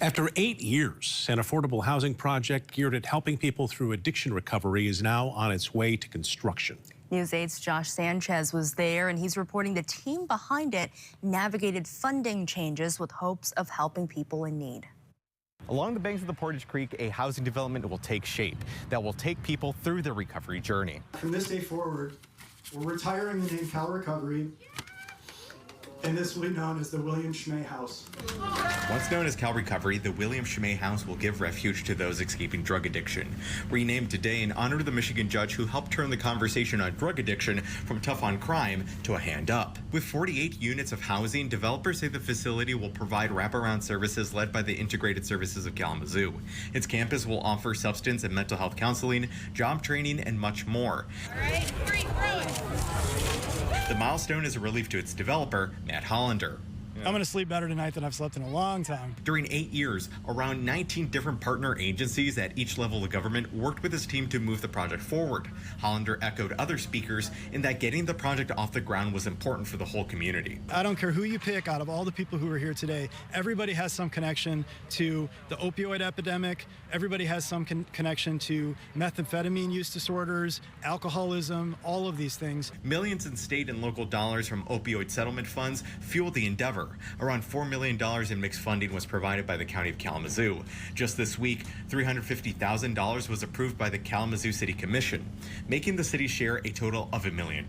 After 8 years, an affordable housing project geared at helping people through addiction recovery is now on its way to construction. News 8's Josh Sanchez was there, and he's reporting the team behind it navigated funding changes with hopes of helping people in need. Along the banks of the Portage Creek, a housing development will take shape that will take people through the recovery journey. From this day forward, we're retiring the name Cal Recovery, and this will be known as the William Schmay House. Once known as Cal Recovery, the William Schmay House will give refuge to those escaping drug addiction. Renamed today in honor of the Michigan judge who helped turn the conversation on drug addiction from tough on crime to a hand up. With 48 units of housing, developers say the facility will provide wraparound services led by the Integrated Services of Kalamazoo. Its campus will offer substance and mental health counseling, job training, and much more. All right, throw it. The milestone is a relief to its developer, Matt Hollander. I'm going to sleep better tonight than I've slept in a long time. During 8 years, around 19 different partner agencies at each level of government worked with his team to move the project forward. Hollander echoed other speakers in that getting the project off the ground was important for the whole community. I don't care who you pick out of all the people who are here today. Everybody has some connection to the opioid epidemic. Everybody has some connection to methamphetamine use disorders, alcoholism, all of these things. Millions in state and local dollars from opioid settlement funds fueled the endeavor. Around $4 million in mixed funding was provided by the County of Kalamazoo. Just this week, $350,000 was approved by the Kalamazoo City Commission, making the city's share a total of $1 million.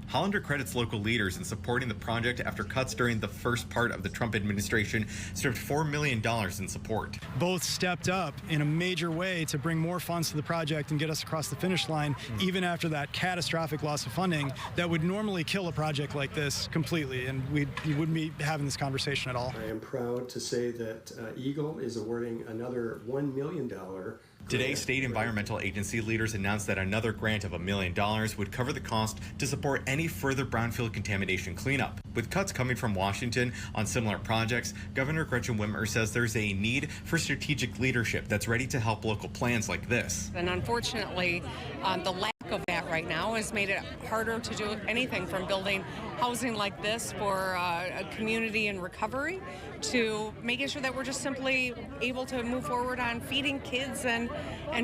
Hollander credits local leaders in supporting the project after cuts during the first part of the Trump administration stripped $4 million in support. Both stepped up in a major way to bring more funds to the project and get us across the finish line, even after that catastrophic loss of funding that would normally kill a project like this completely, and we wouldn't be having this conversation at all. I am proud to say that Eagle is awarding another $1 million. Today, state environmental agency leaders announced that another grant of $1 million would cover the cost to support any further brownfield contamination cleanup. With cuts coming from Washington on similar projects, Governor Gretchen Whitmer says there's a need for strategic leadership that's ready to help local plans like this. And unfortunately, the lack of that right now has made it harder to do anything from building housing like this for a community in recovery to making sure that we're just simply able to move forward on feeding kids and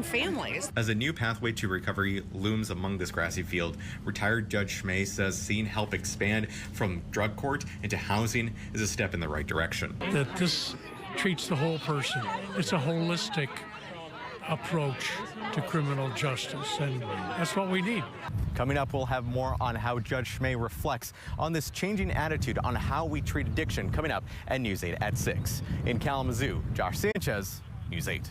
families. As a new pathway to recovery looms among this grassy field, retired Judge Schmay says seeing help expand from drug court into housing is a step in the right direction. That this treats the whole person. It's a holistic approach to criminal justice, and that's what we need. Coming up, we'll have more on how Judge Schmay reflects on this changing attitude on how we treat addiction coming up at News 8 at 6. In Kalamazoo, Josh Sanchez, News 8.